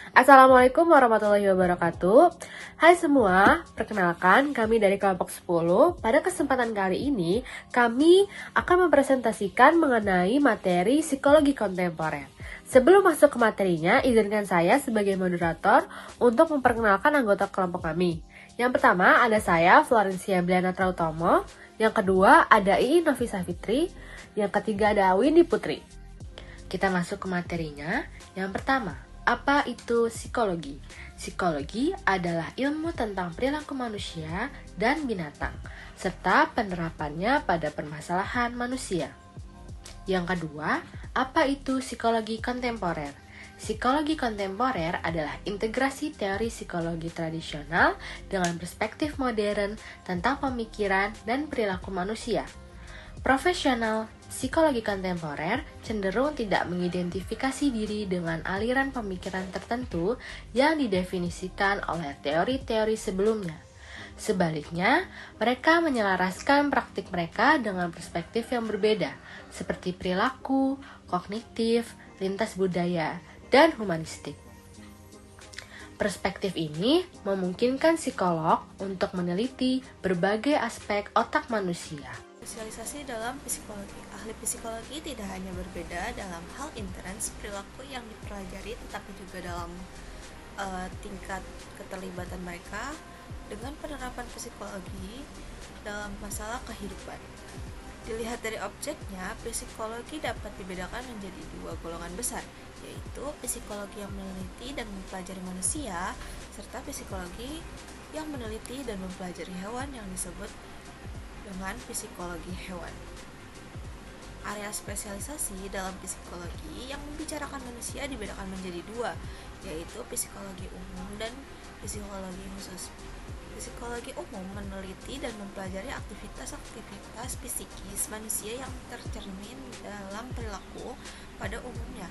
Assalamualaikum warahmatullahi wabarakatuh. Hai semua, perkenalkan kami dari kelompok 10. Pada kesempatan kali ini, kami akan mempresentasikan mengenai materi psikologi kontemporer. Sebelum masuk ke materinya, izinkan saya sebagai moderator untuk memperkenalkan anggota kelompok kami. Yang pertama ada saya, Florencia Bliana Trautomo. Yang kedua ada Ii Novisa Fitri. Yang ketiga ada Windy Putri. Kita masuk ke materinya. Yang pertama, apa itu psikologi? Psikologi adalah ilmu tentang perilaku manusia dan binatang, serta penerapannya pada permasalahan manusia. Yang kedua, apa itu psikologi kontemporer? Psikologi kontemporer adalah integrasi teori psikologi tradisional dengan perspektif modern tentang pemikiran dan perilaku manusia. Profesional psikologi kontemporer cenderung tidak mengidentifikasi diri dengan aliran pemikiran tertentu yang didefinisikan oleh teori-teori sebelumnya. Sebaliknya, mereka menyelaraskan praktik mereka dengan perspektif yang berbeda, seperti perilaku, kognitif, lintas budaya, dan humanistik. Perspektif ini memungkinkan psikolog untuk meneliti berbagai aspek otak manusia. Spesialisasi dalam psikologi. Ahli psikologi tidak hanya berbeda dalam hal intens perilaku yang dipelajari, tetapi juga dalam tingkat keterlibatan mereka dengan penerapan psikologi dalam masalah kehidupan. Dilihat dari objeknya, psikologi dapat dibedakan menjadi dua golongan besar, yaitu psikologi yang meneliti dan mempelajari manusia, serta psikologi yang meneliti dan mempelajari hewan yang disebut dengan psikologi hewan. Area spesialisasi dalam psikologi yang membicarakan manusia dibedakan menjadi dua, yaitu psikologi umum dan psikologi khusus. Psikologi umum meneliti dan mempelajari aktivitas-aktivitas psikis manusia yang tercermin dalam perilaku pada umumnya,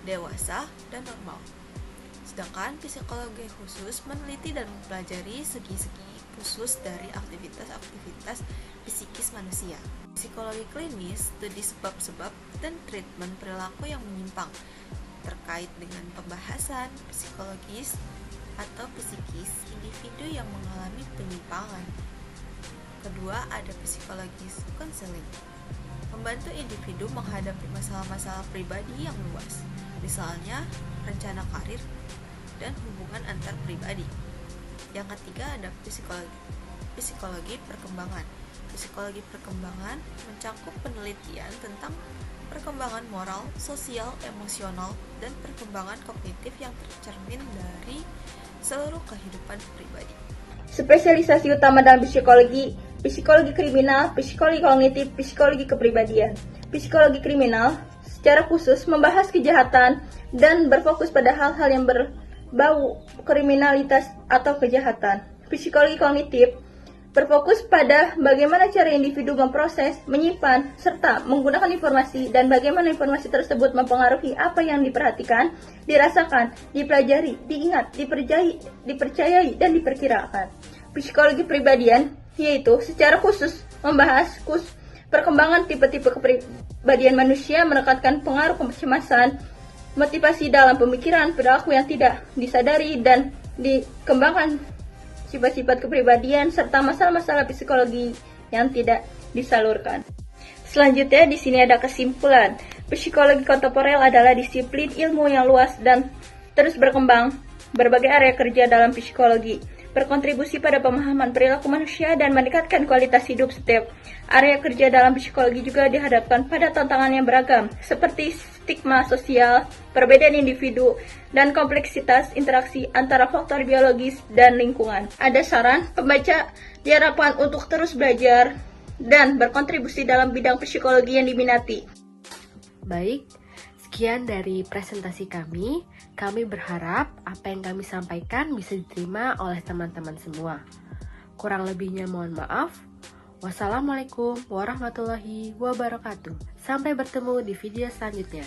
dewasa dan normal. Sedangkan psikologi khusus meneliti dan mempelajari segi-segi khusus dari aktivitas-aktivitas psikis manusia. Psikologi klinis, studi sebab-sebab dan treatment perilaku yang menyimpang terkait dengan pembahasan psikologis atau psikis individu yang mengalami penyimpangan. Kedua, ada psikologi konseling, membantu individu menghadapi masalah-masalah pribadi yang luas, misalnya rencana karir dan hubungan antar pribadi. Yang ketiga ada psikologi perkembangan. Psikologi perkembangan mencakup penelitian tentang perkembangan moral, sosial, emosional, dan perkembangan kognitif yang tercermin dari seluruh kehidupan pribadi. Spesialisasi utama dalam psikologi: psikologi kriminal, psikologi kognitif, psikologi kepribadian. Psikologi kriminal secara khusus membahas kejahatan dan berfokus pada hal-hal yang berbau kriminalitas atau kejahatan. Psikologi kognitif berfokus pada bagaimana cara individu memproses, menyimpan, serta menggunakan informasi dan bagaimana informasi tersebut mempengaruhi apa yang diperhatikan, dirasakan, dipelajari, diingat, dipercayai, dan diperkirakan. Psikologi kepribadian yaitu secara khusus membahas perkembangan tipe-tipe kepribadian manusia, menekankan pengaruh kecemasan, motivasi dalam pemikiran, perilaku yang tidak disadari, dan dikembangkan sifat-sifat kepribadian serta masalah-masalah psikologi yang tidak disalurkan. Selanjutnya di sini ada kesimpulan. Psikologi kontemporer adalah disiplin ilmu yang luas dan terus berkembang. Berbagai area kerja dalam psikologi berkontribusi pada pemahaman perilaku manusia dan meningkatkan kualitas hidup setiap area kerja dalam psikologi juga dihadapkan pada tantangan yang beragam, seperti stigma sosial, perbedaan individu, dan kompleksitas interaksi antara faktor biologis dan lingkungan. Ada saran pembaca diharapkan untuk terus belajar dan berkontribusi dalam bidang psikologi yang diminati. Baik, sekian dari presentasi kami. Kami berharap apa yang kami sampaikan bisa diterima oleh teman-teman semua. Kurang lebihnya mohon maaf. Wassalamualaikum warahmatullahi wabarakatuh. Sampai bertemu di video selanjutnya.